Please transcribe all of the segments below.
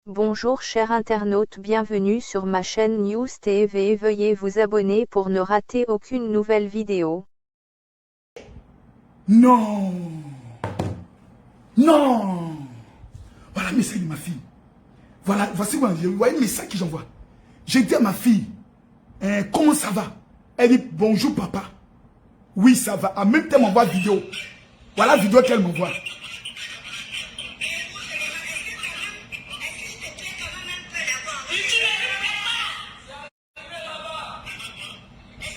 Bonjour chers internautes, bienvenue sur ma chaîne News TV. Veuillez vous abonner pour ne rater aucune nouvelle vidéo. Non. Non. Voilà le message de ma fille. Voilà, voici vous voyez le message que j'envoie. J'ai dit à ma fille, comment ça va? Elle dit, bonjour papa. Oui, ça va. En même temps, elle m'envoie vidéo. Voilà la vidéo qu'elle m'envoie.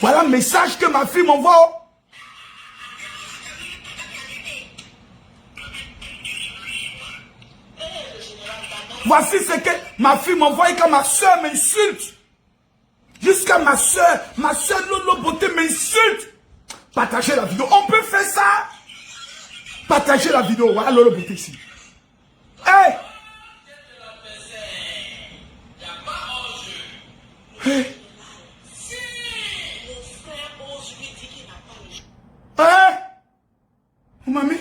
Voilà le message que ma fille m'envoie. Voici ce que ma fille m'envoie quand ma soeur m'insulte. Jusqu'à ma soeur Lolo Beauté m'insulte. Partagez la vidéo. On peut faire ça. Partagez la vidéo. Voilà Lolo Beauté ici. Hey! Hey! Hein? Mamie,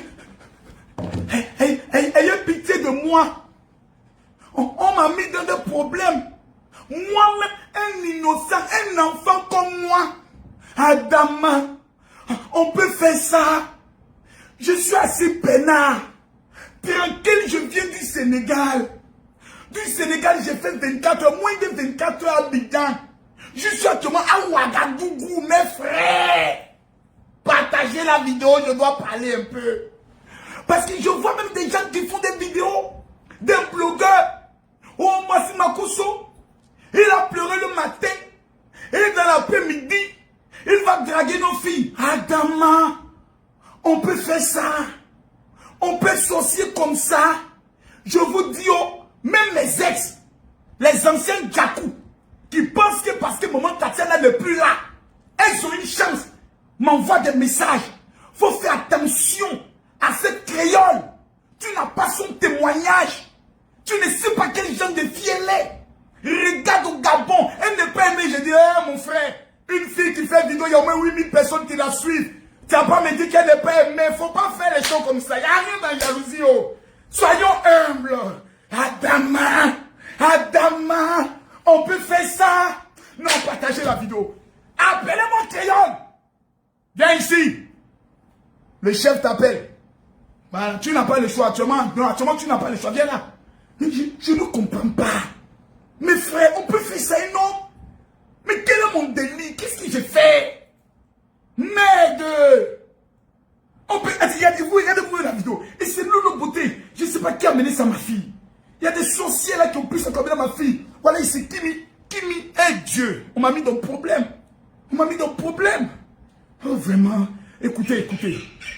ayez pitié de moi. On m'a mis dans des problèmes. Moi-même, un innocent, un enfant comme moi. Adama, on peut faire ça. Je suis assez peinard. Tranquille, je viens du Sénégal. Du Sénégal, j'ai fait 24 heures, moins de 24 heures à Abidjan. Je suis actuellement à Ouagadougou, mes frères. Partagez la vidéo, je dois parler un peu. Parce que je vois même des gens qui font des vidéos, des blogueurs. Oh, Massima Kousso, il a pleuré le matin, et dans l'après-midi, il va draguer nos filles. Adama, on peut faire ça. On peut sorcier comme ça. Je vous dis, oh, même les ex, les anciens Djakou, qui pensent que parce que maman Tatiana n'est plus là, elles ont une chance, m'envoient des messages. Faut faire attention à cette créole. Tu n'as pas son témoignage. Tu ne sais pas quel genre de fille elle est. Regarde au Gabon, elle n'est pas aimée. Je dis, mon frère, une fille qui fait vidéo, il y a au moins 8000 personnes qui la suivent. Tu n'as pas me dit qu'elle n'est pas aimée. Il ne faut pas faire les choses comme ça. Il n'y a rien dans la jalousie. Oh. Soyons humbles. Adama, on peut faire ça. Non, partagez la vidéo. Appelez-moi créole. Viens ici. Le chef t'appelle. Bah, tu n'as pas le choix actuellement. Non, actuellement, tu n'as pas le choix. Viens là. Mais je ne comprends pas. Mes frères, on peut faire ça, non? Mais quel est mon délit? Qu'est-ce que j'ai fait? Merde! On peut... Regardez-vous la vidéo. Et c'est Lolo Beauté. Je ne sais pas qui a amené ça à ma fille. Il y a des sorciers là qui ont pu s'accommoder à ma fille. Voilà ici, Kimi est Dieu. On m'a mis dans le problème. On m'a mis dans le problème. Oh, vraiment. Écoutez.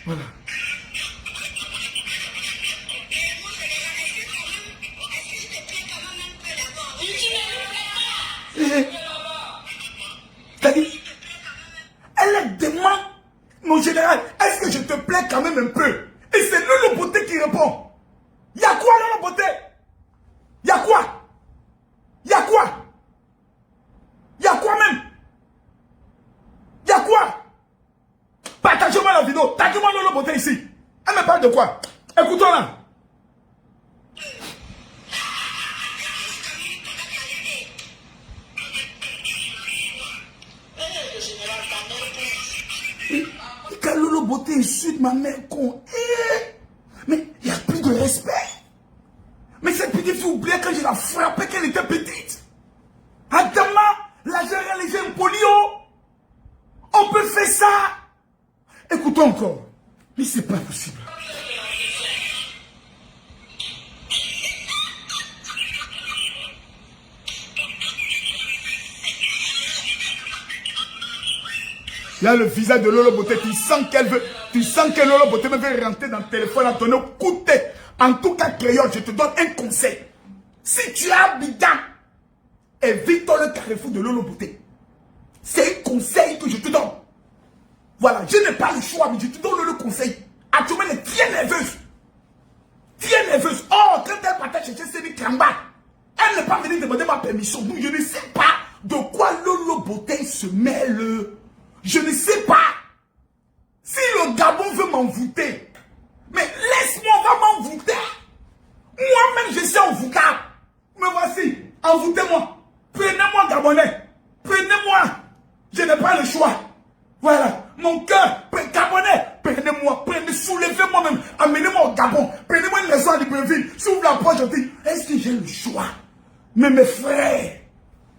Voilà. C'est-à-dire, elle est dément. Mon général, est-ce que je te plais quand même un peu? Et c'est Lolo Beauté qui répond. Il y a quoi, Lolo Beauté? Il y a quoi? Il y a quoi? Il y a quoi même? Il y a quoi? Partagez-moi la vidéo. Partagez-moi Lolo Beauté ici. Elle me parle de quoi? Écoutons-la. Quand Lolo Beauté insulte ma mère con. Mais il n'y a plus de respect. Mais cette petite fille oubliait quand je la frappais qu'elle était petite. Adama, la généralisée impolio. On peut faire ça. Écoutons encore. Mais c'est pas possible. Là, le visage de Lolo Beauté, tu sens qu'elle veut, tu sens que Lolo Beauté me veut rentrer dans le téléphone, à donner coup de tête. En tout cas, créole, je te donne un conseil. Si tu as Abidjan, évite le carrefour de Lolo Beauté. C'est un conseil que je te donne. Voilà, je n'ai pas le choix, mais je te donne le conseil. Actuellement, elle est très nerveuse. Très nerveuse. Oh, quand elle partait chercher Séni Kramba, elle n'est pas venue demander ma permission. Donc, je ne sais pas de quoi Lolo Beauté se mêle. Je ne sais pas. Si le Gabon veut m'envoûter, mais laisse-moi, on va m'envoûter. Moi-même, je suis envoûtable. Envoûtez-moi. Prenez-moi, Gabonais. Prenez-moi. Je n'ai pas le choix. Voilà. Mon cœur, Gabonais, prenez-moi. Soulevez-moi même. Amenez-moi au Gabon. Prenez-moi une maison à Libreville. Si vous la porte, je dis, est-ce que j'ai le choix? Mais mes frères,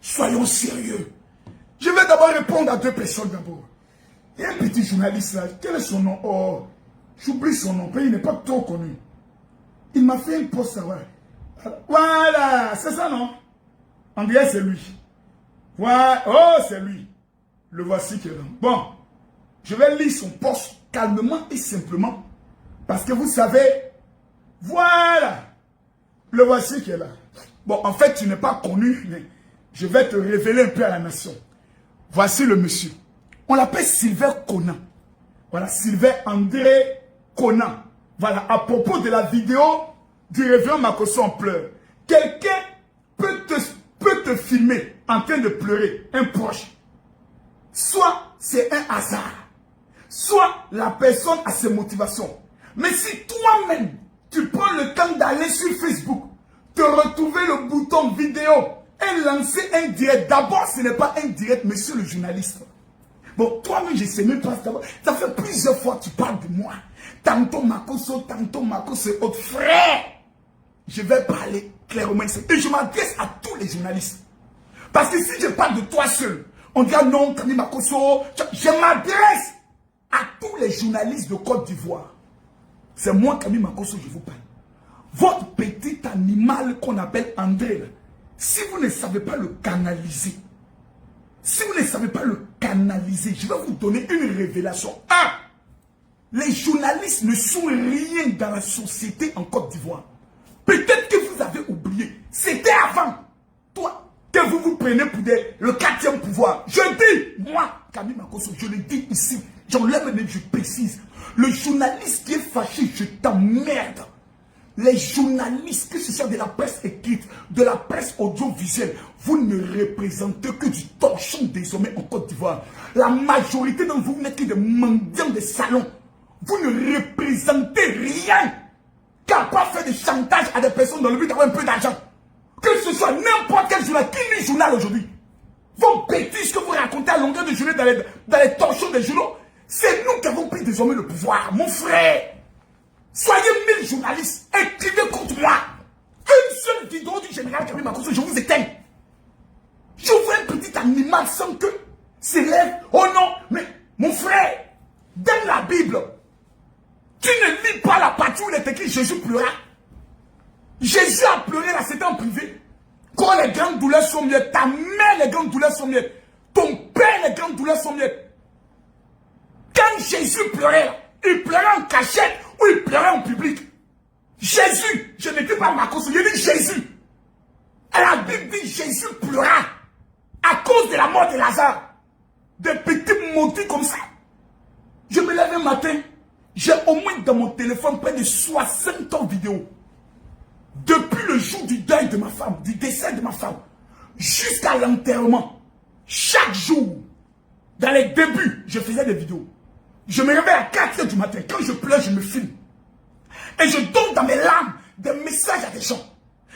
soyons sérieux. Je vais d'abord répondre à deux personnes d'abord. Il y a un petit journaliste là. Quel est son nom? Oh, j'oublie son nom. Il n'est pas trop connu. Il m'a fait une poste là. Voilà, c'est ça non? On dirait c'est lui. Voilà. Oh, c'est lui. Le voici qui est là. Bon, je vais lire son poste calmement et simplement. Parce que vous savez, voilà. Le voici qui est là. Bon, en fait, tu n'es pas connu, mais je vais te révéler un peu à la nation. Voici le monsieur. On l'appelle Sylvain Conan. Voilà, Sylvain André Conan. Voilà, à propos de la vidéo du révérend Makosso en pleurs. Quelqu'un peut te filmer en train de pleurer, un proche. Soit c'est un hasard, soit la personne a ses motivations. Mais si toi-même, tu prends le temps d'aller sur Facebook, te retrouver le bouton vidéo et lancer un direct. D'abord, ce n'est pas un direct, monsieur le journaliste. Bon, toi-même, je ne sais même pas. Ça fait plusieurs fois que tu parles de moi. Tantôt Makosso, et autres frères. Je vais parler clairement. Et je m'adresse à tous les journalistes. Parce que si je parle de toi seul, on dira non, Camille Makosso. Je m'adresse à tous les journalistes de Côte d'Ivoire. C'est moi, Camille Makosso, je vous parle. Votre petit animal qu'on appelle André, là, si vous ne savez pas le canaliser, je vais vous donner une révélation. Les journalistes ne sont rien dans la société en Côte d'Ivoire. Peut-être que vous avez oublié. C'était avant. Toi, que vous vous prenez pour le 4e pouvoir. Je dis, moi, Camille Makosso, je le dis ici. J'enlève les je précise. Le journaliste qui est fâché, je t'emmerde. Les journalistes, que ce soit de la presse écrite, de la presse audiovisuelle, vous ne représentez que du torchon désormais en Côte d'Ivoire. La majorité d'entre vous n'êtes que des mendiants de salon. Vous ne représentez rien. Qu'à pas faire des chantages à des personnes dans le but d'avoir un peu d'argent. Que ce soit n'importe quel journal, qui lit journal aujourd'hui. Vos bêtises que vous racontez à longueur de journée dans les torchons des journaux, c'est nous qui avons pris désormais le pouvoir, mon frère. Soyez 1000 journalistes, écrivez contre moi. Une seule vidéo du général Camille Makosso, je vous éteins. Je vois un petit animal sans queue s'élève. Oh non, mais mon frère, dans la Bible, tu ne lis pas la partie où il est écrit Jésus pleura. Jésus a pleuré là, c'était en privé. Quand les grandes douleurs sont mieux, ta mère les grandes douleurs sont mieux, ton père les grandes douleurs sont mieux. Quand Jésus pleurait là, il pleurait en cachette ou il pleurait en public. Jésus, je ne dis pas Makosso, je dis Jésus. Et la Bible dit Jésus pleura à cause de la mort de Lazare. Des petits maudits comme ça. Je me lève un matin, j'ai au moins dans mon téléphone près de 60 ans vidéo. Depuis le jour du deuil de ma femme, du décès de ma femme, jusqu'à l'enterrement, chaque jour, dans les débuts, je faisais des vidéos. Je me réveille à 4 h du matin. Quand je pleure, je me filme. Et je donne dans mes larmes des messages à des gens.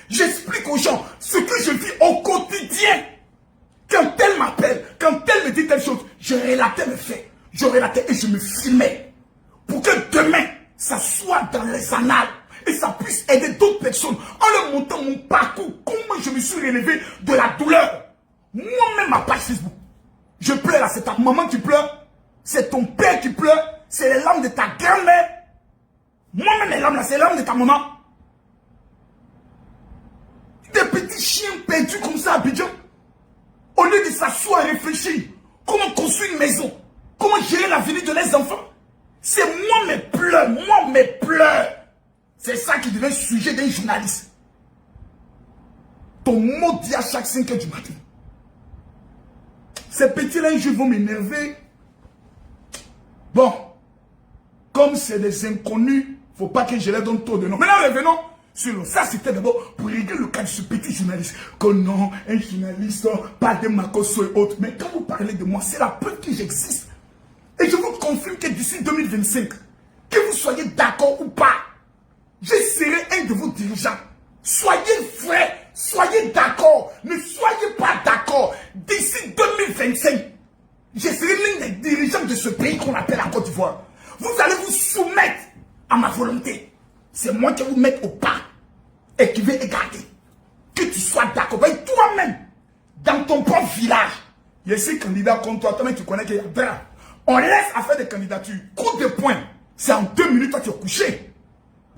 J'explique aux gens ce que je vis au quotidien. Quand elle m'appelle, quand elle me dit telle chose, je relatais mes faits. Je relatais et je me filmais. Pour que demain, ça soit dans les annales. Et ça puisse aider d'autres personnes. En leur montrant mon parcours. Comment je me suis relevé de la douleur. Moi-même, ma page Facebook. Je pleure là, c'est ta maman qui pleure. C'est ton père qui pleure. C'est les larmes de ta grand-mère. Moi-même, les larmes là, c'est les larmes de ta maman. Des petits chiens perdus comme ça à Abidjan. Au lieu de s'asseoir et réfléchir. Comment construire une maison. Comment gérer l'avenir de leurs enfants. C'est moi mes pleurs. C'est ça qui devient sujet d'un journaliste. Ton mot dit à chaque 5 h du matin. Ces petits-là, un jour vont m'énerver. Bon, comme c'est des inconnus, il ne faut pas que je leur donne trop de noms. Maintenant, revenons sur le. Ça, c'était d'abord pour régler le cas de ce petit journaliste. Que non, un journaliste parle de Makosso et autres. Mais quand vous parlez de moi, c'est la preuve que j'existe. Et je vous confirme que d'ici 2025, que vous soyez d'accord ou pas, je serai un de vos dirigeants. Soyez vrai, soyez d'accord. c'est moi qui vais vous mettre au pas et qui vais écarter. Que tu sois d'accord avec toi-même, dans ton propre village. Il y a ces candidats comme toi, toi-même tu connais qu'il y a bien. On laisse à faire des candidatures. Coup de poing. C'est en 2 minutes, toi tu es couché.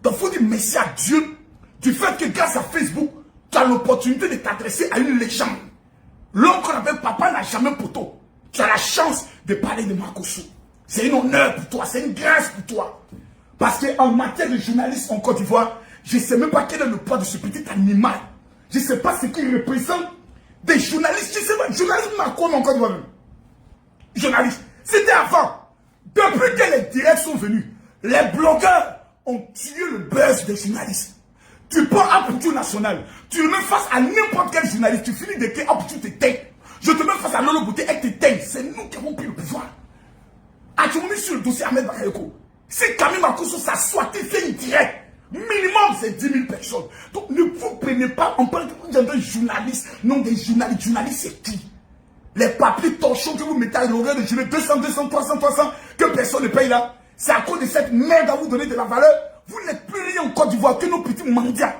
Donc il faut dire merci à Dieu du fait que grâce à Facebook, tu as l'opportunité de t'adresser à une légende. L'homme qu'on appelle papa n'a jamais poteau. Tu as la chance de parler de Makosso. C'est un honneur pour toi, c'est une grâce pour toi. Parce qu'en matière de journalisme en Côte d'Ivoire, je ne sais même pas quel est le poids de ce petit animal. Je ne sais pas ce qu'il représente. Des journalistes, je ne sais pas, journalisme Macron en Côte d'Ivoire. Journalistes, c'était avant. Depuis que les directs sont venus, les blogueurs ont tué le buzz des journalistes. Tu prends Apoutou National, tu le mets face à n'importe quel journaliste, tu finis de que Apoutou t'éteint. Je te mets face à Lolo Bouté et t'éteint. C'est nous qui avons pris le pouvoir. As-tu mis sur le dossier Ahmed Bakayoko? Si Camille Makosso s'assoit, tu fais une direct. Minimum, c'est 10 000 personnes. Donc, ne vous prenez pas, on parle de journalistes. Non, des journalistes. Journalistes, c'est qui? Les papiers torchons que vous mettez à l'horaire de journée 200, 200, 300, 300, que personne ne paye là. C'est à cause de cette merde à vous donner de la valeur. Vous n'êtes plus rien en Côte d'Ivoire que nos petits mendiants.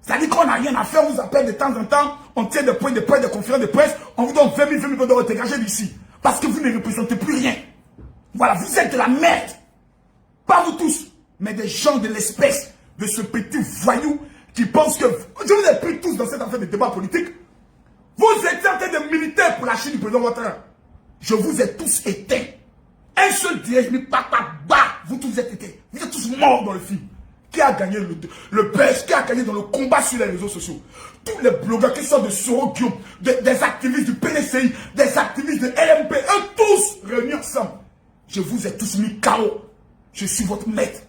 C'est-à-dire qu'on n'a rien à faire, on vous appelle de temps en temps, on tient des points de presse, des conférences de presse, on vous donne 20 000 d'euros, dégagez d'ici. Parce que vous ne représentez plus rien. Voilà, vous êtes de la merde. Pas vous tous, mais des gens de l'espèce, de ce petit voyou qui pense que... Je vous ai pris tous dans cette affaire de débat politique. Vous étiez en train de militaire pour la Chine du président Ouattara. Je vous ai tous éteints. Un seul direct, vous tous êtes éteints. Vous êtes tous morts dans le film. Qui a gagné le buzz, qui a gagné dans le combat sur les réseaux sociaux? Tous les blogueurs qui sont de Soro Guillaume, des activistes du PNCI, des activistes de LMP, eux tous réunis ensemble. Je vous ai tous mis KO. Je suis votre maître.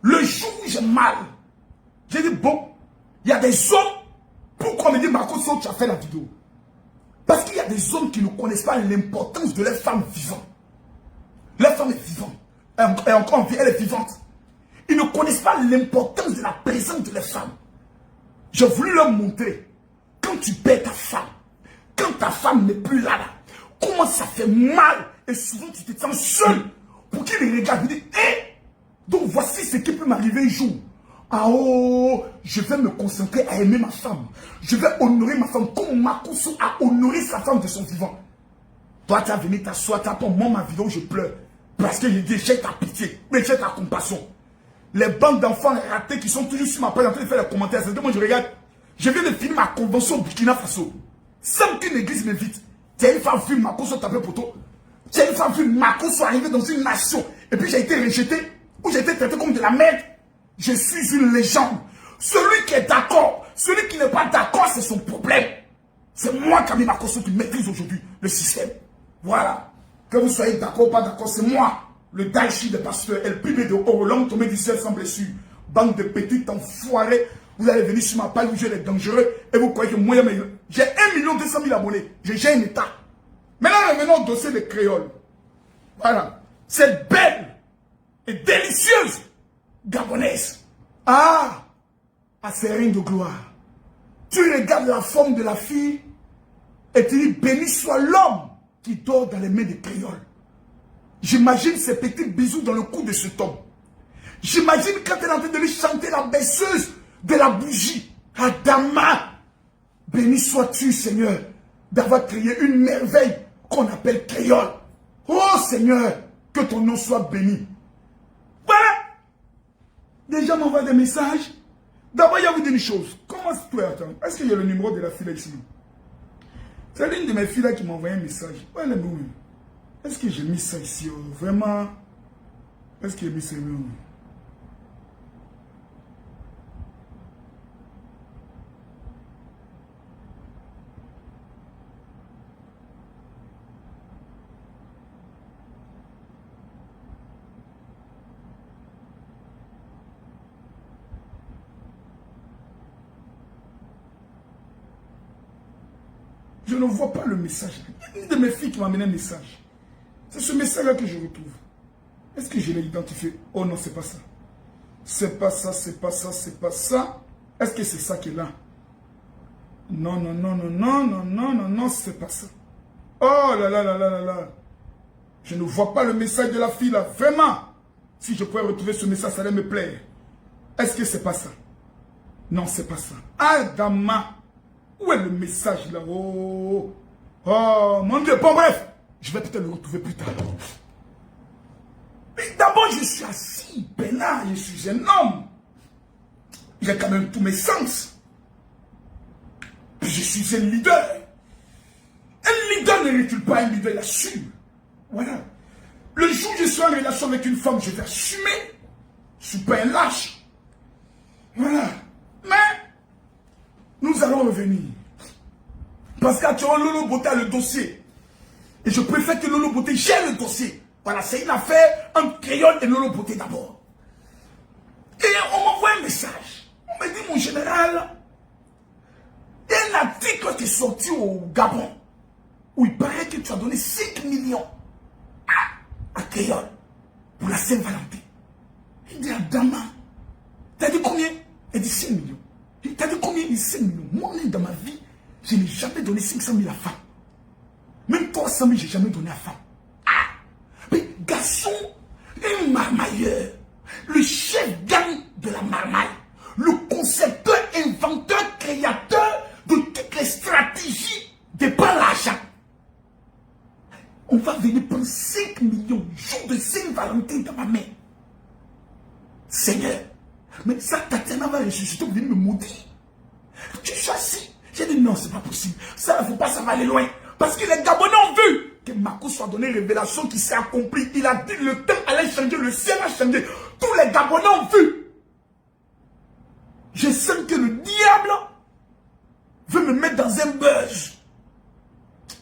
Le jour où j'ai mal, j'ai dit bon, il y a des hommes. Pourquoi me dit Makosso, tu as fait la vidéo? Parce qu'il y a des hommes qui ne connaissent pas l'importance de leur femme vivante. Leur femme est vivante. Et encore en vie, elle est vivante. Ils ne connaissent pas l'importance de la présence de la femme. J'ai voulu leur montrer. Quand tu perds ta femme, quand ta femme n'est plus là, comment ça fait mal. Et souvent tu te sens seul. Pour qu'ils les regardent et disent, hé, donc voici ce qui peut m'arriver un jour. Ah oh, je vais me concentrer à aimer ma femme. Je vais honorer ma femme comme Makosso a honoré sa femme de son vivant. Toi, tu as venu t'asseoir, tu as ton moi ma vidéo, je pleure. Parce que j'ai dit, j'ai ta pitié, mais j'ai ta compassion. Les bandes d'enfants ratés qui sont toujours sur ma page en train de faire les commentaires. C'est que moi je regarde. Je viens de finir ma convention au Burkina Faso. Sans qu'une église m'invite. Tu as une femme vu Makosso taper poteau. Tu as une femme vu Makosso arriver dans une nation. Et puis j'ai été rejeté. Ou j'ai été traité comme de la merde. Je suis une légende. Celui qui est d'accord, celui qui n'est pas d'accord, c'est son problème. C'est moi, Camille Makosso, qui maîtrise aujourd'hui le système. Voilà. Que vous soyez d'accord ou pas d'accord, c'est moi. Le Daichi des pasteurs, El Pibe de Orolong, tombé du ciel sans blessure. Bande de petits enfoirés. Vous allez venir sur ma page où j'ai les dangereux et vous croyez que moi, j'ai 1 200 000 abonnés. J'ai un état. Maintenant, revenons au dossier des créoles. Voilà. Cette belle et délicieuse gabonaise. Ah, à ses règnes de gloire. Tu regardes la forme de la fille et tu dis, béni soit l'homme qui dort dans les mains des créoles. J'imagine ces petits bisous dans le cou de cet homme. J'imagine quand elle est en train de lui chanter la berceuse de la bougie. Adama, béni sois-tu, Seigneur, d'avoir créé une merveille qu'on appelle créole. Oh Seigneur, que ton nom soit béni. Voilà. Des gens m'envoient des messages. D'abord, il y a vous dire une chose. Comment tu es? Attends, est-ce qu'il y a le numéro de la fille là ici? C'est l'une de mes filles là qui m'a envoyé un message. Ouais, elle est où? Est-ce que j'ai mis ça ici? Vraiment? Est-ce que j'ai mis ça? Je ne vois pas le message. Il y a une de mes filles qui m'a amené un message. C'est ce message-là que je retrouve. Est-ce que je l'ai identifié? Oh non, c'est pas ça. C'est pas ça, c'est pas ça, c'est pas ça. Est-ce que c'est ça qui est là? Non, non, non, non, non, non, non, non, non, c'est pas ça. Oh là là là là là là. Je ne vois pas le message de la fille là. Vraiment. Si je pouvais retrouver ce message, ça allait me plaire. Est-ce que c'est pas ça? Non, c'est pas ça. Adama. Où est le message là? Oh, oh mon Dieu. Bon, bref. Je vais peut-être le retrouver plus tard. Mais d'abord, je suis assis, peinard, je suis un homme. J'ai quand même tous mes sens. Puis je suis un leader. Un leader ne recule pas, un leader, il assume. Voilà. Le jour où je suis en relation avec une femme, je vais assumer. Je ne suis pas un lâche. Voilà. Mais, nous allons revenir. Parce qu'actuellement, Lolo Beauté a le dossier. Et je préfère que Lolo Beauté gère le dossier. Voilà, c'est une affaire entre Créole et Lolo Beauté d'abord. Et on m'envoie un message. On me dit, mon général, il y a un article qui est sorti au Gabon où il paraît que tu as donné 5 millions à Créole pour la Saint-Valentin. Il dit à Dama, t'as dit combien? Il dit 5 millions. T'as dit combien? Il dit 5 millions. Moi, dans ma vie, je n'ai jamais donné 500 000 à femme. Même 300 000, je n'ai jamais donné à femme. Mais garçon, un marmailleur, le chef gang de la marmaille, le concepteur, inventeur, créateur de toutes les stratégies de par l'argent. On va venir prendre 5 millions de jours de Saint-Valentin dans ma main. Seigneur, mais ça, Tatiana va ressusciter, vous venez me maudire. Tu es assis. J'ai dit non, c'est pas possible. Ça ne faut pas, ça va aller loin. Parce que les Gabonais ont vu que Marcos soit donné révélation qui s'est accomplie. Il a dit le temps allait changer, le ciel a changé. Tous les Gabonais ont vu. Je sens que le diable veut me mettre dans un buzz.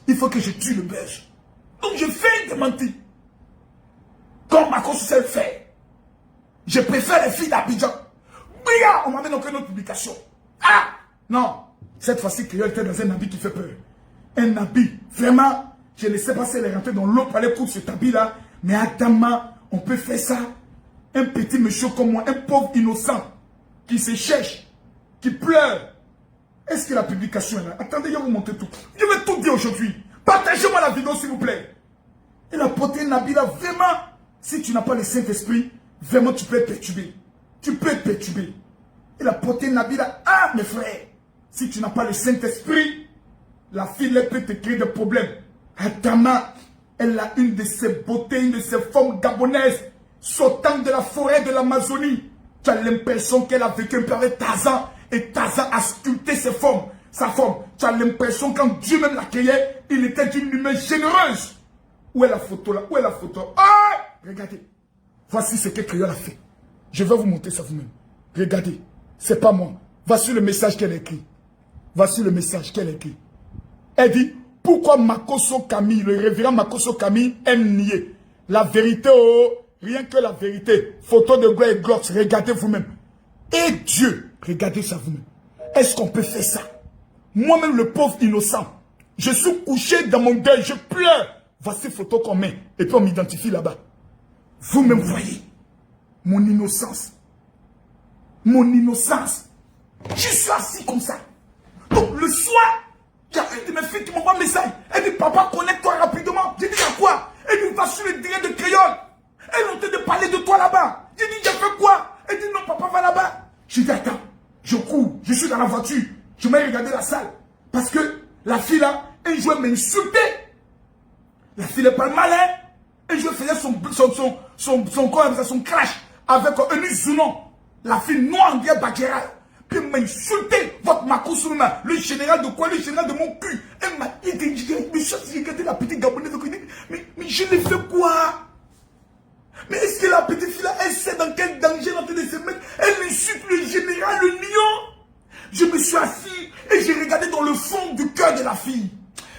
Il faut que je tue le buzz. Donc je fais des mentis. Comme Marcos sait le faire. Je préfère les filles d'Abidjan. Bria, on m'amène aucune autre publication. Ah, non. Cette fois-ci, Créole était dans un habit qui fait peur. Un habit, vraiment, je ne sais pas si elle est rentrée dans l'eau pour aller pour cet habit-là. Mais Adama, on peut faire ça. Un petit monsieur comme moi, un pauvre innocent, qui se cherche, qui pleure. Est-ce que la publication est là? Attendez, je vais vous montrer tout. Je vais tout dire aujourd'hui. Partagez-moi la vidéo, s'il vous plaît. Il a porté un habit là, vraiment. Si tu n'as pas le Saint-Esprit, vraiment, tu peux être perturbé. Tu peux être perturbé. Il a porté un habit là. Ah, mes frères, si tu n'as pas le Saint-Esprit, la fille, elle peut te créer des problèmes. Adama, elle a une de ses beautés, une de ses formes gabonaises, sortant de la forêt de l'Amazonie. Tu as l'impression qu'elle a vécu un peu avec Tarzan, et Tarzan a sculpté ses formes, sa forme. Tu as l'impression quand Dieu même la créait, il était d'une humaine généreuse. Où est la photo là? Où est la photo? Ah! Regardez. Voici ce que Créole a fait. Je vais vous montrer ça vous-même. Regardez. C'est pas moi. Voici le message qu'elle a écrit. Voici le message qu'elle a écrit. Elle dit, pourquoi Makosso Camille, le révérend Makosso Camille, aime nier la vérité, oh, rien que la vérité. Photo de gloire et gloire, regardez vous-même. Et Dieu, regardez ça vous-même. Est-ce qu'on peut faire ça? Moi-même, le pauvre innocent, je suis couché dans mon deuil, je pleure. Voici photo qu'on met, et puis on m'identifie là-bas. Vous-même voyez mon innocence. Mon innocence. Je suis assis comme ça. Donc le soir, il y a une de mes filles qui m'envoie un message. Elle dit, papa, connecte-toi rapidement. J'ai dit, à quoi? Elle dit, va sur le direct de Créole. Elle est en train de parler de toi là-bas. J'ai dit, j'ai fait quoi? Elle dit, non, papa, va là-bas. J'ai dit, attends, je cours, je suis dans la voiture. Je m'ai regardé la salle. Parce que la fille là, elle jouait m'insulter. La fille n'est pas malin. Elle jouait, faisait son clash avec un Zounon. La fille noire, André Badjera. Puis elle m'a insulté. Votre Makoussouma, le général de quoi? Le général de mon cul. Elle m'a dit, mais j'ai regardé la petite Gabonaise. Mais je l'ai fait quoi? Mais est-ce que la petite fille là, elle sait dans quel danger elle est en train de se mettre? Elle insulte le général, le lion. Je me suis assis et j'ai regardé dans le fond du cœur de la fille.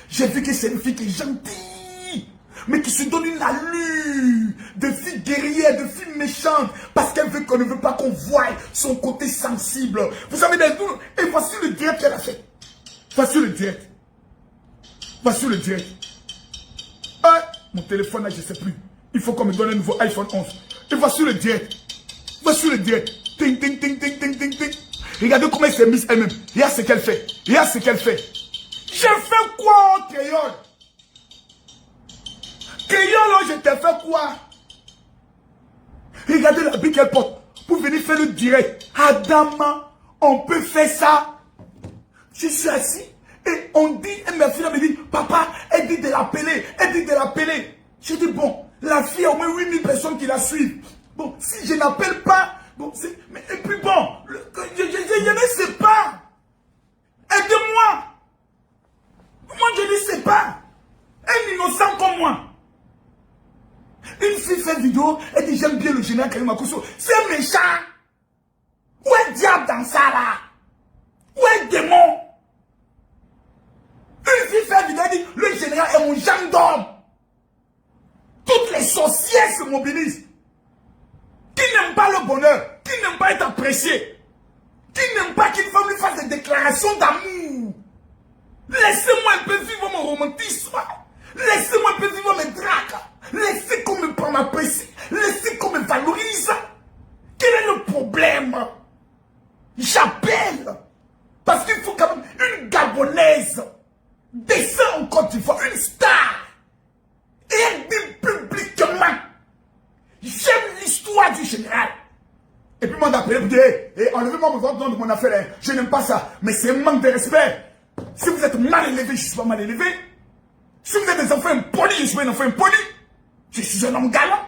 J'ai vu que c'est une fille qui est gentille, mais qui se donne une allure de fille guerrière, de fille méchante, parce qu'elle veut qu'on ne veut pas qu'on voie son côté sensible. Vous savez, et voici le direct qu'elle a fait. Voici le direct. Voici le direct. Ah, mon téléphone là, je ne sais plus. Il faut qu'on me donne un nouveau iPhone 11. Et voici le direct. Voici le direct. Ting, ting, ting, ting, ting, ting, ting. Regardez comment elle s'est mise elle-même. Regarde ce qu'elle fait. Regarde ce qu'elle fait. J'ai fait quoi, Créole? Créole, je t'ai fait quoi? Regardez l'habit qu'elle porte. pour venir faire le direct. Adama, on peut faire ça. Je suis assis et on dit, et ma fille me dit, papa, elle dit de l'appeler, elle dit de l'appeler. Je dis, bon, la fille a au moins 8000 personnes qui la suivent. Bon, si je n'appelle pas, bon, mais, et puis bon, je ne sais pas. Aidez-moi. Moi, je ne sais pas. Un innocent comme moi. Une fille fait vidéo, elle dit, j'aime bien le général Karim Akousso. C'est méchant. Où est le diable dans ça là? Où est le démon? Une fille fait vidéo, elle dit, le général est mon gendarme. Toutes les sorcières se mobilisent. Qui n'aime pas le bonheur? Qui n'aime pas être apprécié? Qui n'aime pas qu'une femme lui fasse des déclarations d'amour? Laissez-moi un peu vivre mon romantisme. Laissez-moi un peu vivre mes dracs. Laissez qu'on m'apprécie. Laissez qu'on me valorise. Quel est le problème? J'appelle. Parce qu'il faut quand même une Gabonaise descend en Côte d'Ivoire, une star. Et elle dit publiquement, j'aime l'histoire du général. Et puis moi d'appeler pour dire, enlevez-moi votre nom de mon affaire. Hein. Je n'aime pas ça. Mais c'est un manque de respect. Si vous êtes mal élevé, je ne suis pas mal élevé. Si vous êtes des enfants impolis, je suis un enfant impoli. Je suis un homme galant.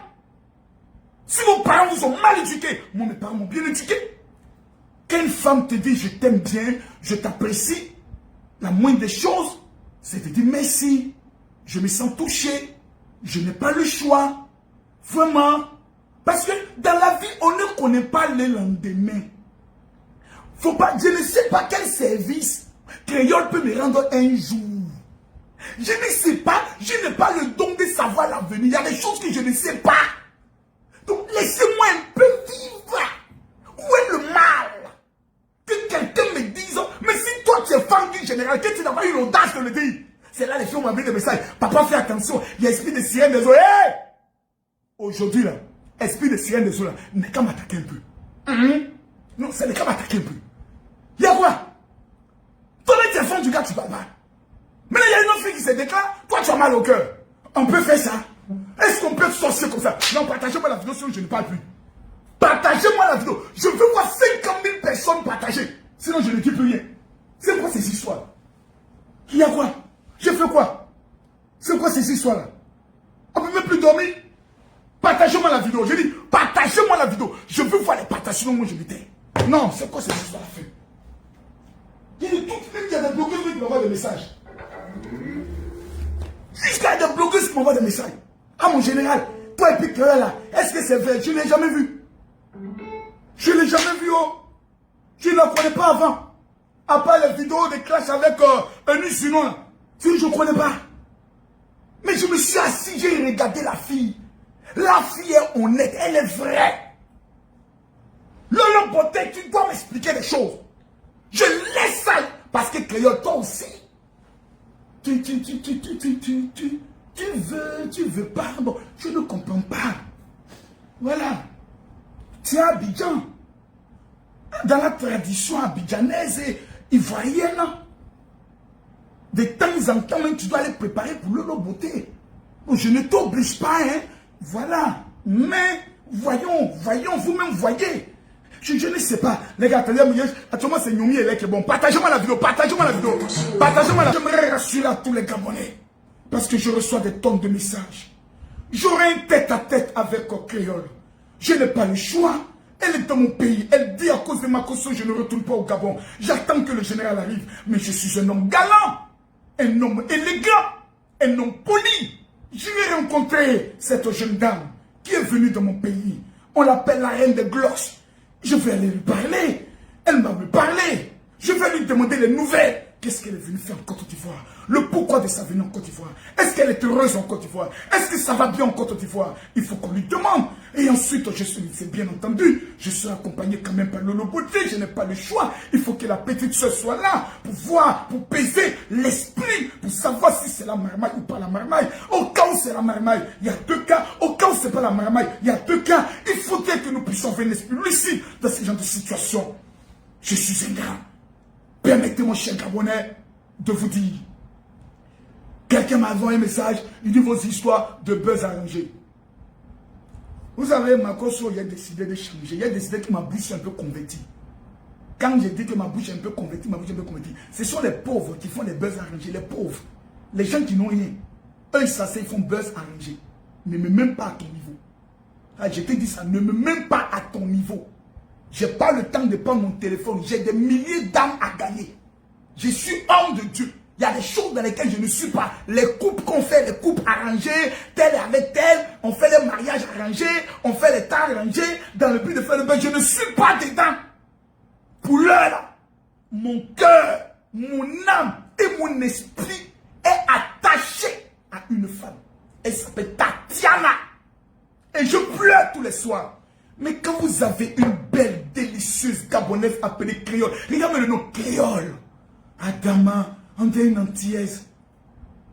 Si vos parents vous ont mal éduqués, moi mes parents m'ont bien éduqué. Quand une femme te dit je t'aime bien, je t'apprécie, la moindre des choses, c'est de dire merci. Je me sens touché. Je n'ai pas le choix. Vraiment. Parce que dans la vie, on ne connaît pas le lendemain. Faut pas, je ne sais pas quel service créole peut me rendre un jour. Je ne sais pas, je n'ai pas le don de savoir l'avenir. Il y a des choses que je ne sais pas. Donc laissez-moi un peu vivre. Où est le mal? Que quelqu'un me dise, mais si toi tu es femme du général, que tu n'as pas eu l'audace de le dire. C'est là les filles m'ont envoyé des messages. Papa, fais attention, il y a esprit de sirène des eaux. Hey! Aujourd'hui là, esprit de sirène des eaux là, n'est qu'à m'attaquer un peu. Non, c'est n'est qu'à m'attaquer un peu. Il y a quoi? Toi tu es femme du gars, tu parles pas. Mais là, il y a une autre fille qui se déclare, toi tu as mal au cœur. On peut faire ça? Est-ce qu'on peut sortir comme ça? Non, partagez-moi la vidéo sinon je ne parle plus. Partagez-moi la vidéo. Je veux voir 50 000 personnes partager. Sinon je ne dis plus rien. C'est quoi ces histoires? Il y a quoi? J'ai fait quoi? C'est quoi ces histoires-là? On ne peut même plus dormir. Partagez-moi la vidéo. Je dis, partagez-moi la vidéo. Je veux voir les partages, sinon moi je m'éteins. Non, c'est quoi ces histoires-là? Il y a des blogueurs qui m'envoient des messages. Jusqu'à des blogueurs qui m'envoient des messages. Ah mon général, toi et puis là, est-ce que c'est vrai? Je ne l'ai jamais vu. Je ne l'ai jamais vu, oh. Je ne la connais pas avant. À part les vidéos de clash avec un Usuno. Je ne connais pas. Mais je me suis assis, j'ai regardé la fille. La fille est honnête, elle est vraie. Lolo Beauté, tu dois m'expliquer des choses. Je laisse ça. Parce que Créole, toi aussi. Tu veux pas. Bon, je ne comprends pas. Voilà. Tu es Abidjan. Dans la tradition abidjanaise et ivoirienne, de temps en temps, même, tu dois aller préparer pour Lolo Beauté. Bon, je ne t'oblige pas, hein. Voilà. Mais, voyons, vous-même voyez. Je ne sais pas. Les gars, actuellement, c'est Nyomi et Lek. Bon, partagez-moi la vidéo, partagez-moi la vidéo. Partagez-moi la vidéo. J'aimerais rassurer à tous les Gabonais. Parce que je reçois des tonnes de messages. J'aurai un tête-à-tête avec Créole. Je n'ai pas le choix. Elle est dans mon pays. Elle dit à cause de ma caution, je ne retourne pas au Gabon. J'attends que le général arrive. Mais je suis un homme galant. Un homme élégant. Un homme poli. Je vais rencontrer cette jeune dame qui est venue dans mon pays. On l'appelle la reine des glosses. Je vais aller lui parler. Elle m'a parlé. Je vais lui demander les nouvelles. Qu'est-ce qu'elle est venue faire en Côte d'Ivoire? Le pourquoi de sa venue en Côte d'Ivoire? Est-ce qu'elle est heureuse en Côte d'Ivoire? Est-ce que ça va bien en Côte d'Ivoire? Il faut qu'on lui demande. Et ensuite, c'est bien entendu, je serai accompagné quand même par Lolo Beauté. Je n'ai pas le choix. Il faut que la petite soeur soit là pour voir, pour peser l'esprit, pour savoir si c'est la marmaille ou pas la marmaille. Au cas où c'est la marmaille, il y a deux cas. Au cas où c'est pas la marmaille, il y a deux cas. Il faudrait que nous puissions avoir l'esprit lucide dans ce genre de situation. Je suis un grand. Permettez-moi, cher Gabonais, de vous dire. Quelqu'un m'a envoyé un message, il dit vos histoires de buzz arrangés. Vous savez, Makoso, il a décidé de changer. Il a décidé que ma bouche est un peu convertie. Quand je dis que ma bouche est un peu convertie, ce sont les pauvres qui font les buzz arrangés. Les pauvres. Les gens qui n'ont rien. Eux, ils s'asseyent, ils font buzz arrangé. Ne me mets pas à ton niveau. Ah, je te dis ça, ne me mets pas à ton niveau. Je n'ai pas le temps de prendre mon téléphone. J'ai des milliers d'âmes à gagner. Je suis homme de Dieu. Il y a des choses dans lesquelles je ne suis pas. Les couples qu'on fait, les couples arrangés, tel avec tel, on fait les mariages arrangés, on fait les tas arrangés, dans le but de faire le buzz. Je ne suis pas dedans. Pour l'heure, là, mon cœur, mon âme et mon esprit est attaché à une femme. Elle s'appelle Tatiana. Et je pleure tous les soirs. Mais quand vous avez une belle, délicieuse Gabonaise appelée Créole, regardez le nom Créole. Adama, on dirait une antillaise.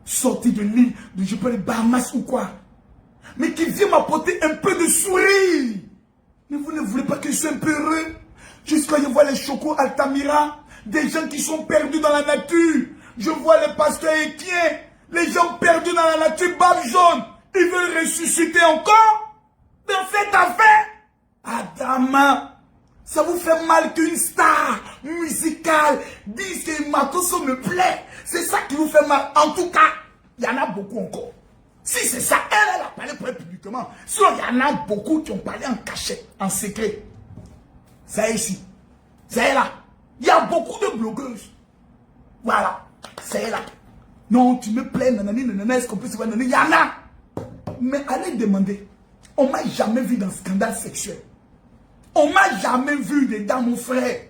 Sortie de l'île, de je peux les Bahamas ou quoi. Mais qui vient m'apporter un peu de sourire. Mais vous ne voulez pas que je sois un peu heureux? Jusqu'à je vois les chocos Altamira, des gens qui sont perdus dans la nature. Je vois les pasteurs équiens, les gens perdus dans la nature, barbe jaune. Ils veulent ressusciter encore dans cette affaire. Adama, ça vous fait mal qu'une star musicale dise que Makoso me plaît. C'est ça qui vous fait mal. En tout cas, il y en a beaucoup encore. Si c'est ça, elle a parlé pour elle publiquement. Sinon, il y en a beaucoup qui ont parlé en cachette, en secret. C'est ici. C'est là. Il y a beaucoup de blogueuses. Voilà. C'est là. Non, tu me plais, nanani, nanana, est-ce qu'on peut se voir, nanani? Il y en a. Mais allez demander. On m'a jamais vu dans un scandale sexuel. On m'a jamais vu dedans, mon frère.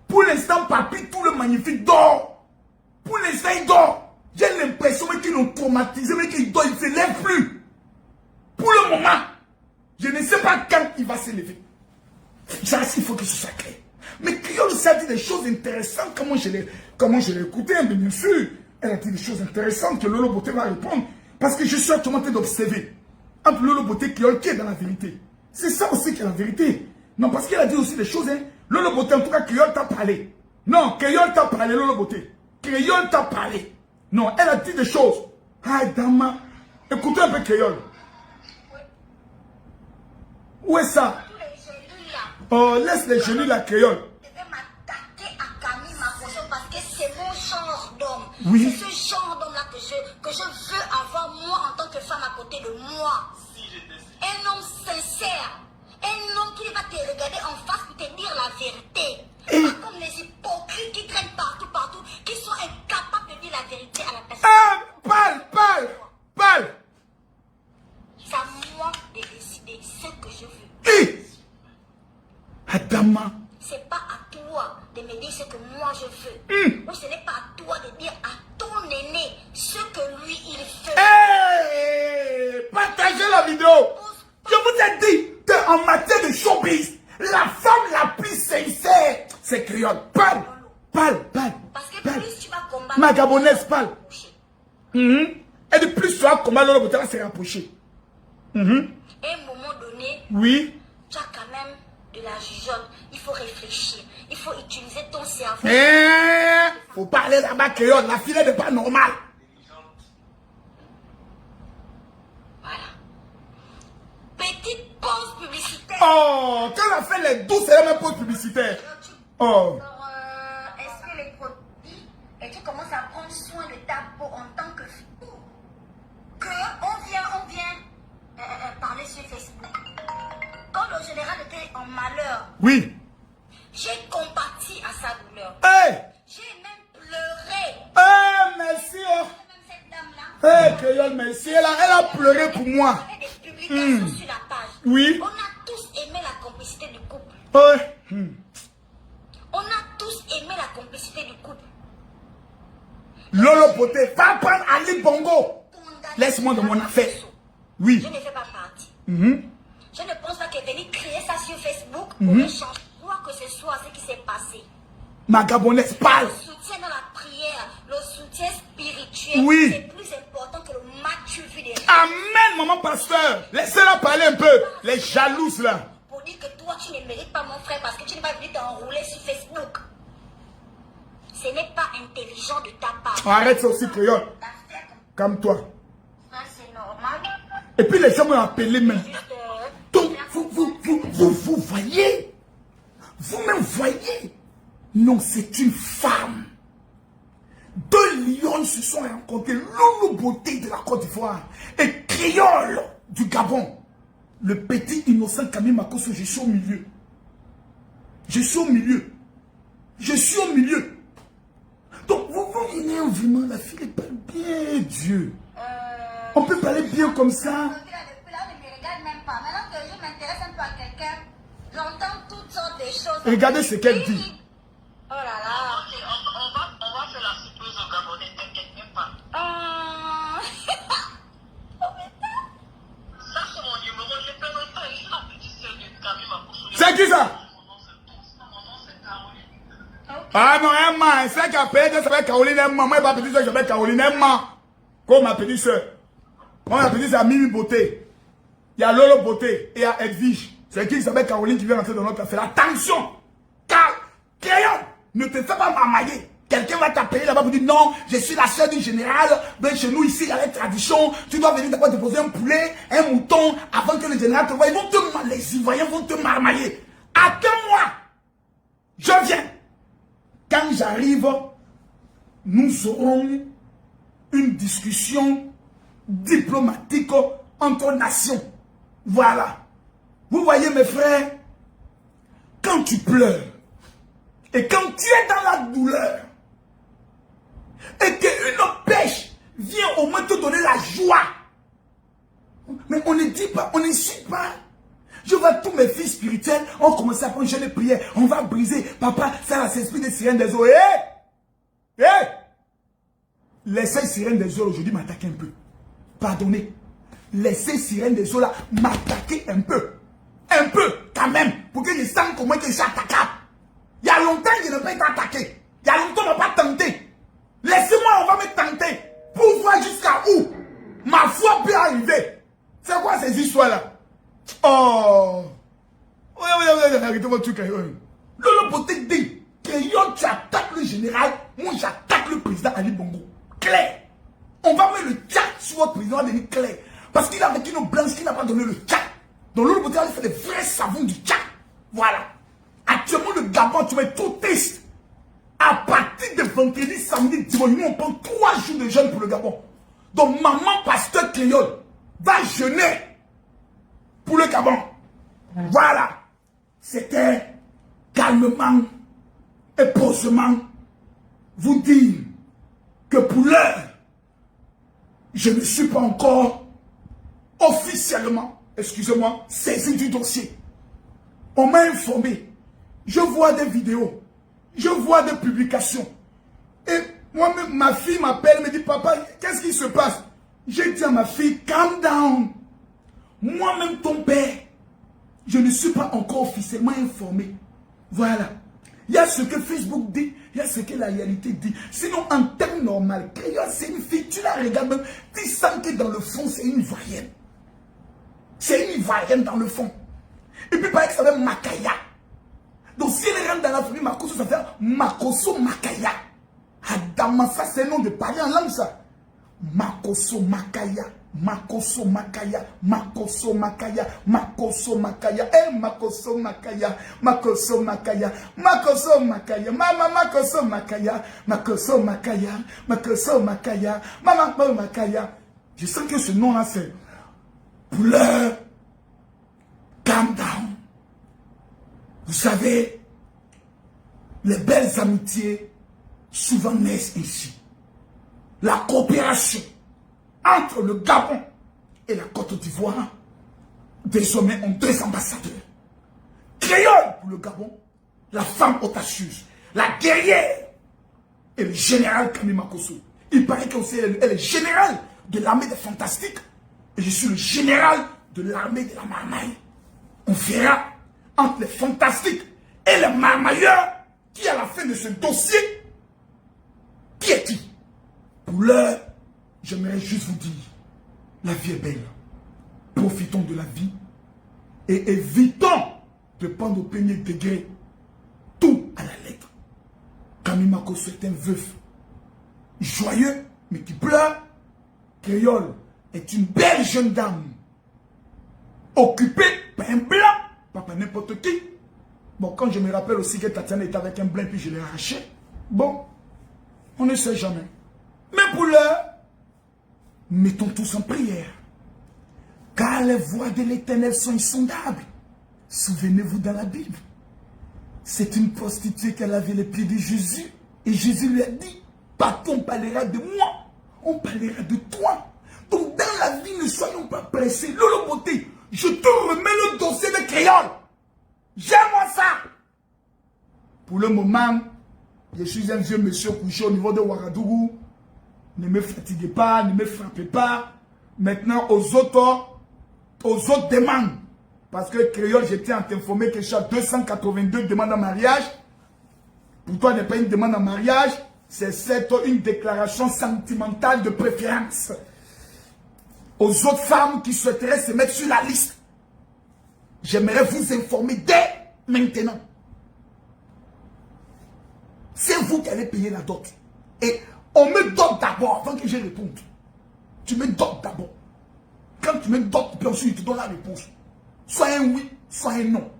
Pour l'instant, papy, tout le magnifique dort. Pour l'instant, il dort. J'ai l'impression qu'ils l'ont traumatisé, mais qu'il dort, il ne se lève plus. Pour le moment, je ne sais pas quand il va se lever. Ça, il faut que ce soit clair. Mais Créole, ça a dit des choses intéressantes. Comment je l'ai écouté, bien sûr. Elle a dit des choses intéressantes que Lolo Beauté va répondre. Parce que je suis actuellement en train d'observer. Entre Lolo Beauté et Créole, qui est dans la vérité. C'est ça aussi qui est la vérité. Non, parce qu'elle a dit aussi des choses. Hein. Lolo Beauté, en tout cas, Créole t'a parlé. Non, Créole t'a parlé, Lolo Beauté. Créole t'a parlé. Non, elle a dit des choses. Ah, Dama. Écoutez un peu Créole. Où est ça? Oh, laisse les genoux la Créole. Je vais m'attaquer à Camille Makoso parce que c'est mon genre d'homme. Oui. C'est ce genre d'homme-là que je veux avoir moi en tant que femme à côté de moi. Un homme sincère. Un homme qui va te regarder en face pour te dire la vérité. Pas comme les hypocrites qui traînent partout, qui sont incapables de dire la vérité à la personne. Ah, parle. C'est à moi de décider ce que je veux. Adama. C'est pas à toi de me dire ce que moi je veux. Ou ce n'est pas à toi de dire à ton aîné ce que lui il fait. Partagez la vidéo. Je vous ai dit qu'en matière de showbiz, la femme la plus sincère, c'est Créole. Parle. Parce que plus tu vas combattre, Ma Gabonaise parle. Et de plus tu vas combattre, Lolo Beauté va se rapprocher. À un moment donné, Oui. tu as quand même de la jugeote. Il faut réfléchir. Il faut utiliser ton cerveau. Faut parler là-bas Créole. La fille n'est pas normale. Voilà. Petite pause publicitaire. Oh, quand on a fait les 12, c'est la même pause publicitaire. Oh. Alors, est-ce que les produits, et tu commences à prendre soin de ta peau en tant que fille, que on vient parler sur Facebook. Quand le général était en malheur, Oui. j'ai compati à sa douleur. J'ai même pleuré. Merci. Même cette dame-là. Créole, merci. Elle a pleuré pour moi. Il y avait des publications sur la page. Oui. On a tous aimé la complicité du couple. On a tous aimé la complicité du couple. Lolo Beauté, va prendre Ali Bongo. Laisse-moi dans mon affaire. Oui. Je ne fais pas partie. Je ne pense pas qu'elle est venue créer ça sur Facebook pour échanger quoi que ce soit ce qui s'est passé. Ma Gabonaise parle. Le soutien dans la prière, le soutien spirituel, Oui. c'est plus important que le match vu des Amen, maman pasteur. Laissez-la parler un peu. Les jalouses là. pour dire que toi tu ne mérites pas mon frère parce que tu n'es pas venu t'enrouler sur Facebook. Ce n'est pas intelligent de ta part. Arrête ça aussi, Créole. Calme-toi. Ça c'est normal. Et puis les gens m'ont appelé même. Juste, Donc, Vous voyez? Vous-même voyez? Non, c'est une femme. Deux lions se sont rencontrés. Loulou Beauté de la Côte d'Ivoire et Créole du Gabon. Le petit innocent Camille Makosso, je suis au milieu. Je suis au milieu. Je suis au milieu. Donc, vous venez vraiment, la fille elle parle bien, Dieu. On peut parler bien comme ça. Depuis là, on ne me regarde même pas. Maintenant que je m'intéresse un peu à quelqu'un, j'entends toutes sortes de choses. Regardez ce qu'elle dit. Oh là là. Ok, on va faire la surprise au Gabonais, t'inquiète même pas. Ça, c'est mon numéro, je fais longtemps, je suis la petite sœur de Camille Makosso. C'est qui ça? Mon nom, c'est Caroline. Ah non, Emma, c'est qui a payé, ça s'appelle Caroline Emma. Moi, ma petite soeur, je m'appelle Caroline Emma. Comme ma petite soeur. Moi, ma petite soeur, Mimi Beauté. Il y a Lolo Beauté et il y a Edwige. C'est qui s'appelle Caroline qui vient rentrer dans notre affaire. Attention! Car, Crayon, ne te fais pas mamailler. Quelqu'un va t'appeler là-bas pour dire non, je suis la soeur du général. Ben, chez nous, ici, il y a les traditions. Tu dois venir d'abord déposer un poulet, un mouton, avant que le général te voie. Ils vont te, les Ivoiriens vont te marmailler. Attends-moi! Je viens. Quand j'arrive, nous aurons une discussion diplomatique entre nations. Voilà. Vous voyez mes frères, quand tu pleures, et quand tu es dans la douleur, et qu'une pêche vient au moins te donner la joie, mais on ne dit pas, on ne suit pas. Je vois tous mes fils spirituels, on commence à prendre jeûne et prière, on va briser. Papa, ça c'est l'esprit des sirènes des eaux. Laissez sirènes des eaux aujourd'hui m'attaquer un peu. Pardonnez. Laissez sirènes des eaux là m'attaquer un peu. Un peu, quand même, pour que je sente comment que je suis attaquable. Il y a longtemps que je n'ai pas été attaqué. Il y a longtemps qu'on ne m'a pas tenté. Laissez-moi, on va me tenter. Pour voir jusqu'à où ma foi peut arriver. C'est quoi ces histoires-là? Oh! Arrêtez votre truc, Crayon. Lolo Beauté dit, Crayon, tu attaques le général, moi j'attaque le président Ali Bongo. Clair. On va mettre le tchak sur votre président, on va devenir clair. Parce qu'il a avec une blanche qui n'a pas donné le tchak. Donc Lolo Beauté a fait des vrais savons du tchak. Voilà. Actuellement, le Gabon, tu vas être trop triste. À partir de vendredi, samedi, dimanche, nous on prend 3 jours de jeûne pour le Gabon. Donc maman pasteur Créole va jeûner pour le Gabon. Voilà. C'était calmement et posément vous dire que pour l'heure, je ne suis pas encore officiellement, excusez-moi, saisi du dossier. On m'a informé. Je vois des vidéos. Je vois des publications. Et moi-même, ma fille m'appelle, me dit, papa, qu'est-ce qui se passe? J'ai dit à ma fille, calm down. Moi-même, ton père, je ne suis pas encore officiellement informé. Voilà. Il y a ce que Facebook dit, il y a ce que la réalité dit. Sinon, en termes normaux, c'est une fille, tu la regardes même, tu sens que dans le fond, c'est une Ivoirienne. C'est une Ivoirienne dans le fond. Et puis, pareil que ça s'appelle Makaya. Donc, si elle rentre dans la famille Makosso, ça fait Makosso Makaya. Adama, ça c'est le nom de parler en langue, ça. Makosso Makaya. Makosso Makaya. Makosso Makaya. Makosso Makaya. Eh, Makosso Makaya. Makosso Makaya. Makosso Makaya. Mama Makosso Makaya. Makosso Makaya. Makosso Makaya. Mama Makaya. Je sens que ce nom-là, c'est pour l'heure. Calm down. Vous savez, les belles amitiés souvent naissent ici. La coopération entre le Gabon et la Côte d'Ivoire, désormais ont 2 ambassadeurs. Créole pour le Gabon, la femme audacieuse, la guerrière et le général Camille Makosso. Il paraît qu'elle est générale de l'armée des fantastiques et je suis le général de l'armée de la marmaille. On verra entre les fantastiques et les marmailleurs qui à la fin de ce dossier, qui est qui? Pour l'heure, j'aimerais juste vous dire, la vie est belle. Profitons de la vie et évitons de prendre au premier degré tout à la lettre. Camille Makosso est un veuf joyeux, mais qui pleure. Créole est une belle jeune dame, occupée par un blanc Papa, n'importe qui. Bon, quand je me rappelle aussi que Tatiana était avec un blanc, puis je l'ai arraché. Bon, on ne sait jamais. Mais pour l'heure, mettons tous en prière. Car les voies de l'Éternel sont insondables. Souvenez-vous dans la Bible. C'est une prostituée qui a lavé les pieds de Jésus. Et Jésus lui a dit, partout on parlera de moi. On parlera de toi. Donc dans la vie, ne soyons pas pressés. Lolo Beauté, je te remets le dossier de créole. J'aime ça. Pour le moment, je suis un vieux monsieur couché au niveau de Ouagadougou. Ne me fatiguez pas, ne me frappez pas. Maintenant, aux autres demandes. Parce que créole, j'étais en t'informer que j'ai 282 demandes en mariage. Pour toi, ce n'est pas une demande en mariage. C'est une déclaration sentimentale de préférence. Aux autres femmes qui souhaiteraient se mettre sur la liste. J'aimerais vous informer dès maintenant. C'est vous qui allez payer la dot. Et on me dote d'abord avant que je réponde. Tu me dotes d'abord. Quand tu me dotes, puis ensuite je te donne la réponse. Soit un oui, soit un non.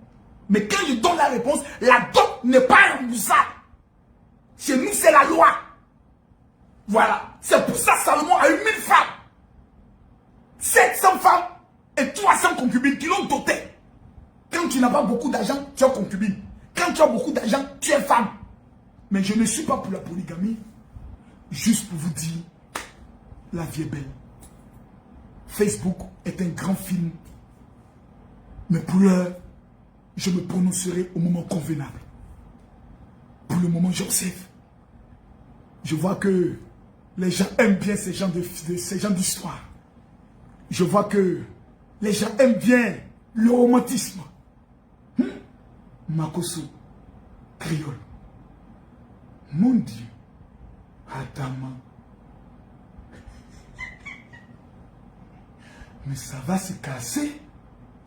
Mais quand je donne la réponse, la dot n'est pas remboursable. Chez nous, c'est la loi. Voilà. C'est pour ça que Salomon a eu 1000 femmes. 700 femmes et 300 concubines qui l'ont doté. Quand tu n'as pas beaucoup d'argent, tu es concubine. Quand tu as beaucoup d'argent, tu es femme. Mais je ne suis pas pour la polygamie. Juste pour vous dire, la vie est belle. Facebook est un grand film. Mais pour l'heure, je me prononcerai au moment convenable. Pour le moment, j'observe. Je vois que les gens aiment bien ces gens d'histoire. Je vois que les gens aiment bien le romantisme. Makoso, créole. Mon Dieu. Adama. Mais ça va se casser.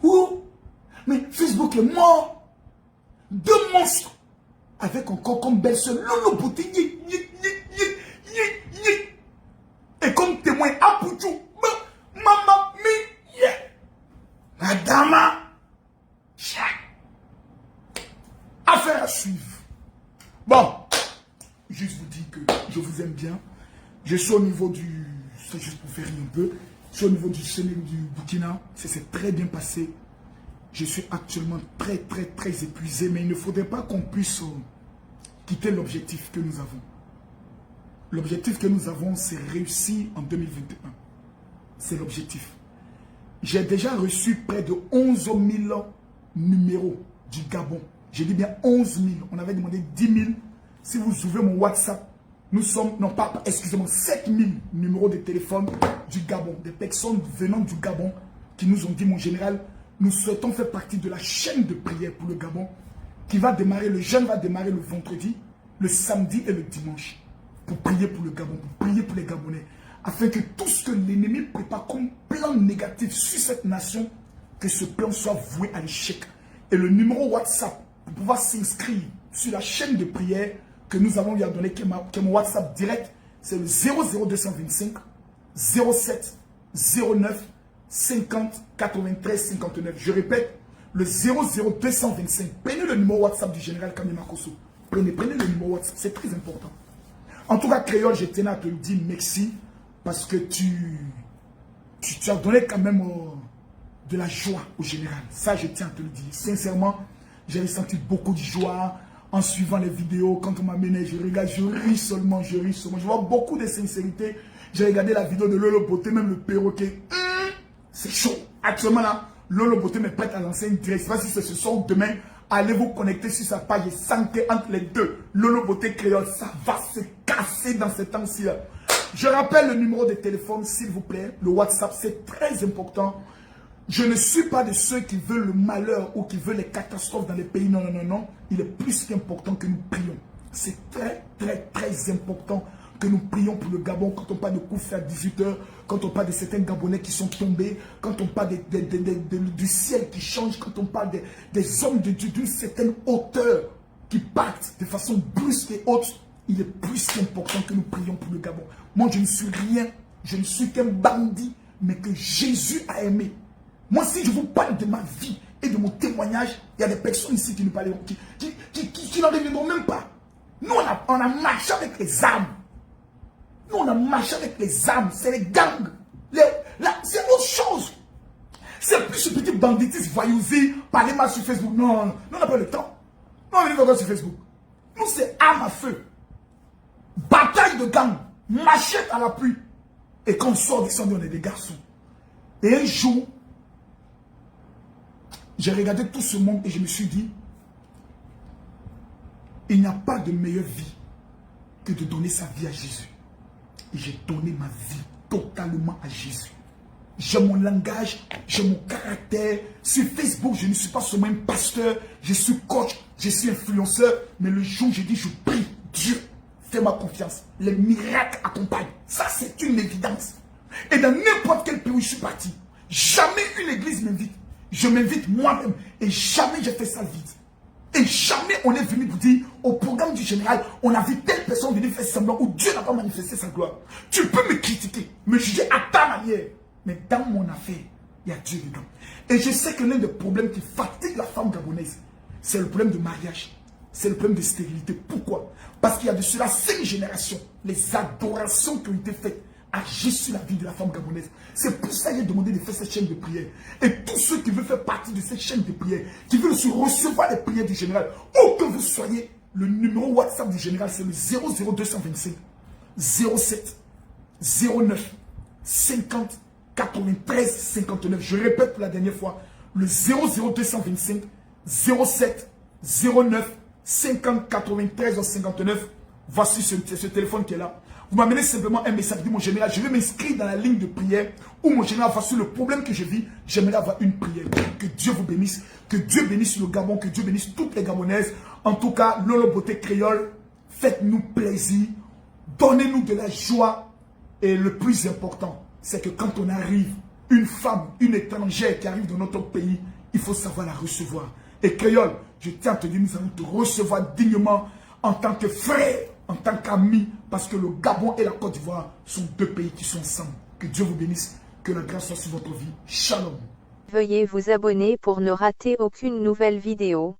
Où? Mais Facebook est mort. 2 monstres. Avec encore comme belle-sœur Lolo Beauté. Et comme témoin Apoutou. Maman, Adama. Affaire à suivre. Bon. Juste vous dire que je vous aime bien. Je suis au niveau du... C'est juste pour faire un peu. Je suis au niveau du Sénégal, du Burkina. Ça s'est très bien passé. Je suis actuellement très épuisé. Mais il ne faudrait pas qu'on puisse quitter l'objectif que nous avons. L'objectif que nous avons, c'est réussir en 2021. C'est l'objectif. J'ai déjà reçu près de 11 000 numéros du Gabon. J'ai dit bien 11 000. On avait demandé 10 000. Si vous ouvrez mon WhatsApp, nous sommes, non pas, excusez-moi, 7 000 numéros de téléphone du Gabon. Des personnes venant du Gabon qui nous ont dit, mon général, nous souhaitons faire partie de la chaîne de prière pour le Gabon qui va démarrer, le jeûne va démarrer le vendredi, le samedi et le dimanche pour prier pour le Gabon, pour prier pour les Gabonais, afin que tout ce que l'ennemi prépare comme plan négatif sur cette nation, que ce plan soit voué à l'échec. Et le numéro WhatsApp pour pouvoir s'inscrire sur la chaîne de prière que nous avons lui à donner, qui est mon WhatsApp direct, c'est le 00225 07 09 50 93 59. Je répète, le 00225. Prenez le numéro WhatsApp du général Kamima Kosso. Prenez le numéro WhatsApp, c'est très important. En tout cas, Créole, je tenais à te le dire merci parce que tu as donné quand même de la joie au général. Ça, je tiens à te le dire. Sincèrement, j'ai ressenti beaucoup de joie en suivant les vidéos. Quand on m'amenait, je regarde, je ris seulement. Je vois beaucoup de sincérité. J'ai regardé la vidéo de Lolo Beauté, même le perroquet. C'est chaud. Actuellement là, Lolo Beauté me prête à lancer une direct. Je ne sais pas si c'est ce soir ou demain. Allez vous connecter sur sa page et sentez entre les deux. Lolo Beauté Créole, ça va se casser dans ces temps-ci. Je rappelle le numéro de téléphone, s'il vous plaît. Le WhatsApp, c'est très important. Je ne suis pas de ceux qui veulent le malheur ou qui veulent les catastrophes dans les pays. Non, non, non, non. Il est plus qu'important que nous prions. C'est très important que nous prions pour le Gabon. Quand on parle de coups faits à 18h, quand on parle de certains Gabonais qui sont tombés, quand on parle du ciel qui change, quand on parle des hommes de Dieu d'une certaine hauteur qui partent de façon brusque et haute, il est plus qu'important que nous prions pour le Gabon. Moi, je ne suis rien. Je ne suis qu'un bandit, mais que Jésus a aimé. Moi, si je vous parle de ma vie et de mon témoignage, il y a des personnes ici qui ne parleront, qui n'en reviendront même pas. Nous, on a marché avec les armes. Nous, on a marché avec les armes. C'est les gangs. C'est autre chose. C'est plus ce petit banditisme voyouser, parler mal sur Facebook. Non, nous, on n'a pas le temps. Nous, on est encore sur Facebook. Nous, c'est arme à feu. Bataille de gangs. Machette à l'appui. Et quand on sort d'ici, on est des garçons. Et un jour, j'ai regardé tout ce monde et je me suis dit, il n'y a pas de meilleure vie que de donner sa vie à Jésus. Et j'ai donné ma vie totalement à Jésus. J'ai mon langage, j'ai mon caractère. Sur Facebook, je ne suis pas seulement un pasteur, je suis coach, je suis influenceur. Mais le jour où j'ai dit, je prie, Dieu, fais-moi confiance. Les miracles accompagnent. Ça, c'est une évidence. Et dans n'importe quel pays où je suis parti, jamais une église m'invite. Je m'invite moi-même. Et jamais j'ai fait ça vite. Et jamais on est venu vous dire, au programme du général, on a vu telle personne venir faire semblant où Dieu n'a pas manifesté sa gloire. Tu peux me critiquer, me juger à ta manière. Mais dans mon affaire, il y a Dieu dedans. Et je sais que l'un des problèmes qui fatigue la femme gabonaise, c'est le problème de mariage. C'est le problème de stérilité. Pourquoi? Parce qu'il y a de cela 5 générations, les adorations qui ont été faites agissent sur la vie de la femme gabonaise. C'est pour ça qu'il a demandé de faire cette chaîne de prière. Et tous ceux qui veulent faire partie de cette chaîne de prière, qui veulent aussi recevoir les prières du général, où que vous soyez, le numéro WhatsApp du général, c'est le 00225 07 09 50 93 59. Je répète pour la dernière fois, le 00225 07 09 50 93 59. Voici ce téléphone qui est là. Vous m'amenez simplement un message, dit mon général, je vais m'inscrire dans la ligne de prière où mon général, voici le problème que je vis, j'aimerais avoir une prière. Que Dieu vous bénisse, que Dieu bénisse le Gabon, que Dieu bénisse toutes les Gabonaises. En tout cas, Lolo Beauté Créole, faites-nous plaisir, donnez-nous de la joie. Et le plus important, c'est que quand on arrive, une femme, une étrangère qui arrive dans notre pays, il faut savoir la recevoir. Et Créole, je tiens à te dire, nous allons te recevoir dignement en tant que frère, en tant qu'ami, parce que le Gabon et la Côte d'Ivoire sont 2 pays qui sont ensemble. Que Dieu vous bénisse, que la grâce soit sur votre vie. Shalom. Veuillez vous abonner pour ne rater aucune nouvelle vidéo.